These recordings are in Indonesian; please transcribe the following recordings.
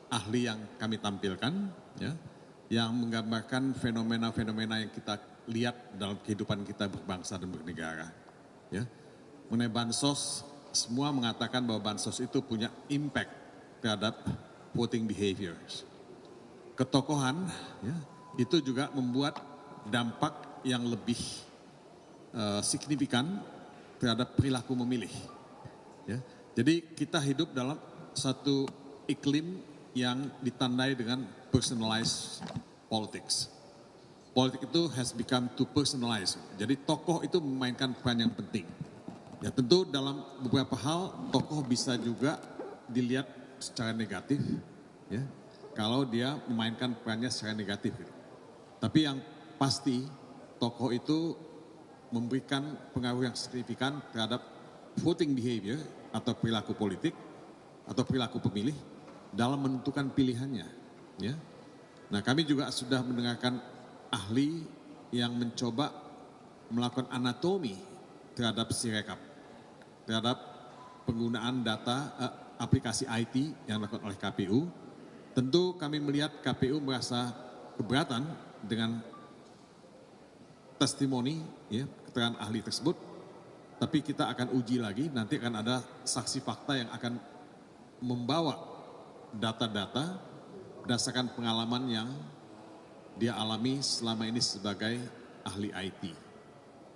ahli yang kami tampilkan, ya, yang menggambarkan fenomena-fenomena yang kita lihat dalam kehidupan kita berbangsa dan bernegara. Ya. Mengenai bansos, semua mengatakan bahwa bansos itu punya impact terhadap voting behaviors. Ketokohan, ya, itu juga membuat dampak yang lebih signifikan terhadap perilaku memilih. Ya. Jadi kita hidup dalam satu iklim yang ditandai dengan personalized politics. Politik itu has become too personalized. Jadi tokoh itu memainkan peran yang penting. Ya tentu dalam beberapa hal tokoh bisa juga dilihat secara negatif, ya, kalau dia memainkan perannya secara negatif. Tapi yang pasti tokoh itu memberikan pengaruh yang signifikan terhadap voting behavior atau perilaku politik atau perilaku pemilih dalam menentukan pilihannya. Ya. Nah kami juga sudah mendengarkan ahli yang mencoba melakukan anatomi terhadap Sirekap, terhadap penggunaan data aplikasi IT yang dilakukan oleh KPU. Tentu kami melihat KPU merasa keberatan dengan testimoni, ya, keterangan ahli tersebut, tapi kita akan uji lagi, nanti akan ada saksi fakta yang akan membawa data-data berdasarkan pengalaman yang dia alami selama ini sebagai ahli IT.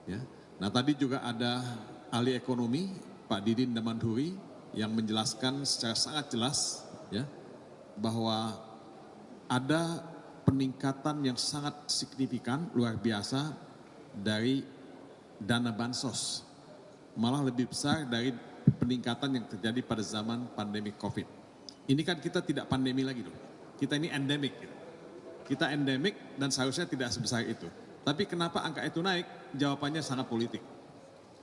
Ya. Nah tadi juga ada ahli ekonomi Pak Didin Damandhuri yang menjelaskan secara sangat jelas, ya, bahwa ada peningkatan yang sangat signifikan luar biasa dari dana bansos, malah lebih besar dari peningkatan yang terjadi pada zaman pandemi COVID. Ini kan kita tidak pandemi lagi loh, kita ini endemik. Gitu. Kita endemik dan seharusnya tidak sebesar itu. Tapi kenapa angka itu naik? Jawabannya sangat politik.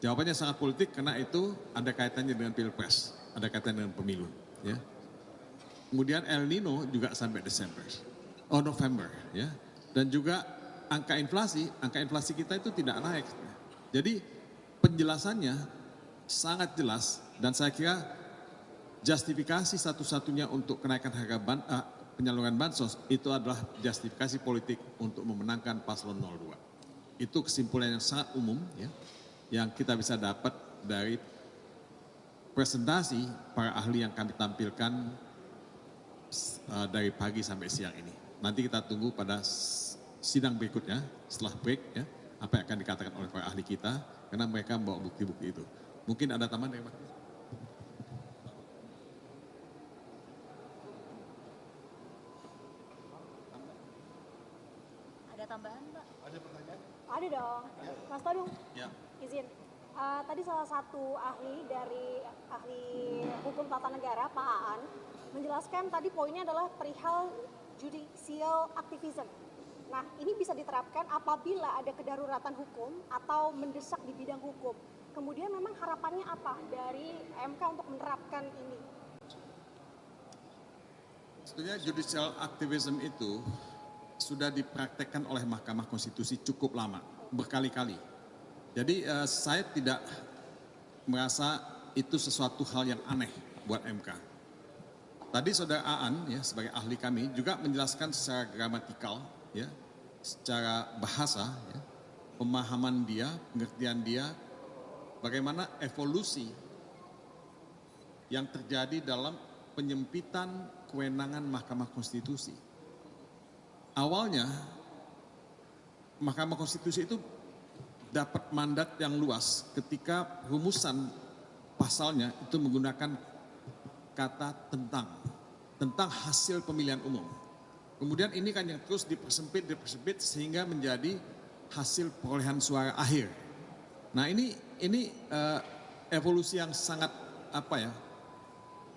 Jawabannya sangat politik karena itu ada kaitannya dengan pilpres, ada kaitannya dengan pemilu. Ya. Kemudian El Nino juga sampai November. Ya. Dan juga angka inflasi kita itu tidak naik. Jadi penjelasannya sangat jelas dan saya kira justifikasi satu-satunya untuk kenaikan harga penyaluran bansos itu adalah justifikasi politik untuk memenangkan paslon 02. Itu kesimpulan yang sangat umum, ya, yang kita bisa dapat dari presentasi para ahli yang kami tampilkan dari pagi sampai siang ini. Nanti kita tunggu pada sidang berikutnya setelah break, ya, apa yang akan dikatakan oleh para ahli kita karena mereka membawa bukti-bukti itu. Mungkin ada tambahan dari Pak? Tambahan, Pak? Ada pertanyaan? Ada dong. Mas Todung, Ya. izin. Tadi salah satu ahli dari ahli hukum tata negara, Pak Aan, menjelaskan tadi poinnya adalah perihal judicial activism. Nah, ini bisa diterapkan apabila ada kedaruratan hukum atau mendesak di bidang hukum. Kemudian memang harapannya apa dari MK untuk menerapkan ini? Sebetulnya judicial activism itu sudah dipraktekkan oleh Mahkamah Konstitusi cukup lama, berkali-kali. Jadi saya tidak merasa itu sesuatu hal yang aneh buat MK. Tadi Saudara Aan, ya, sebagai ahli kami juga menjelaskan secara gramatikal, ya, secara bahasa, ya, pemahaman dia, pengertian dia, bagaimana evolusi yang terjadi dalam penyempitan kewenangan Mahkamah Konstitusi. Awalnya Mahkamah Konstitusi itu dapat mandat yang luas ketika rumusan pasalnya itu menggunakan kata tentang hasil pemilihan umum. Kemudian ini kan yang terus dipersempit sehingga menjadi hasil perolehan suara akhir. Nah ini evolusi yang sangat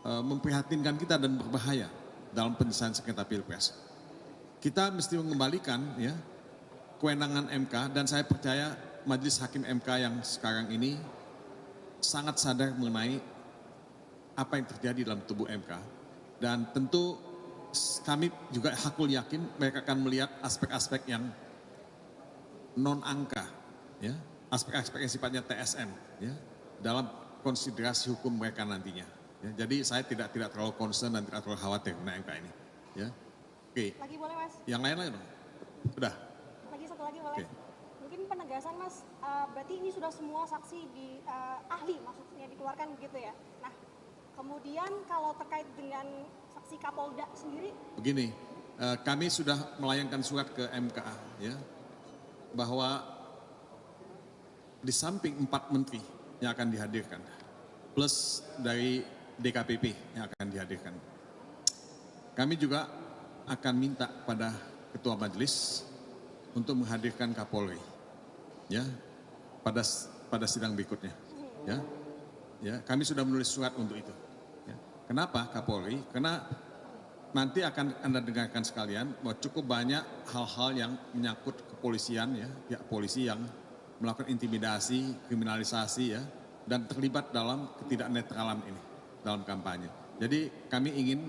memprihatinkan kita dan berbahaya dalam penyelesaian sengketa pilpres. Kita mesti mengembalikan, ya, kewenangan MK dan saya percaya Majelis Hakim MK yang sekarang ini sangat sadar mengenai apa yang terjadi dalam tubuh MK dan tentu kami juga hakul yakin mereka akan melihat aspek-aspek yang non angka, ya, aspek-aspek yang sifatnya TSM, ya, dalam konsiderasi hukum mereka nantinya. Ya, jadi saya tidak terlalu concern dan tidak terlalu khawatir mengenai MK ini. Ya, oke. Lagi boleh Mas? Yang lain dong? Udah. Lagi satu lagi boleh? Oke. Mungkin penegasan Mas, berarti ini sudah semua saksi di ahli maksudnya dikeluarkan begitu ya. Nah, kemudian kalau terkait dengan saksi Kapolda sendiri, Begini, kami sudah melayangkan surat ke MKA ya, bahwa di samping 4 menteri yang akan dihadirkan, plus dari DKPP yang akan dihadirkan, kami juga akan minta pada Ketua Majelis untuk menghadirkan Kapolri, ya, pada sidang berikutnya, ya, kami sudah menulis surat untuk itu. Ya. Kenapa Kapolri? Karena nanti akan Anda dengarkan sekalian bahwa cukup banyak hal-hal yang menyangkut kepolisian, ya, pihak polisi yang melakukan intimidasi, kriminalisasi, ya, dan terlibat dalam ketidaknetralan ini dalam kampanye. Jadi kami ingin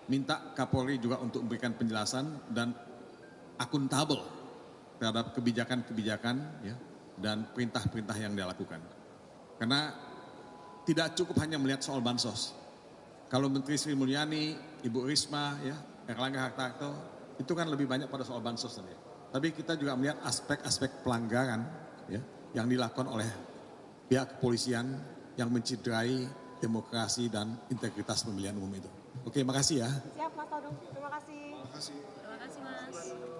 minta Kapolri juga untuk memberikan penjelasan dan akuntabel terhadap kebijakan-kebijakan, ya, dan perintah-perintah yang dia lakukan. Karena tidak cukup hanya melihat soal bansos. Kalau Menteri Sri Mulyani, Ibu Risma, ya, Erlangga Hartarto, itu kan lebih banyak pada soal bansos tadi. Tapi kita juga melihat aspek-aspek pelanggaran, ya, yang dilakukan oleh pihak kepolisian yang menciderai demokrasi dan integritas pemilihan umum itu. Oke, makasih ya. siap Mas Todung, terima kasih. Terima kasih Mas.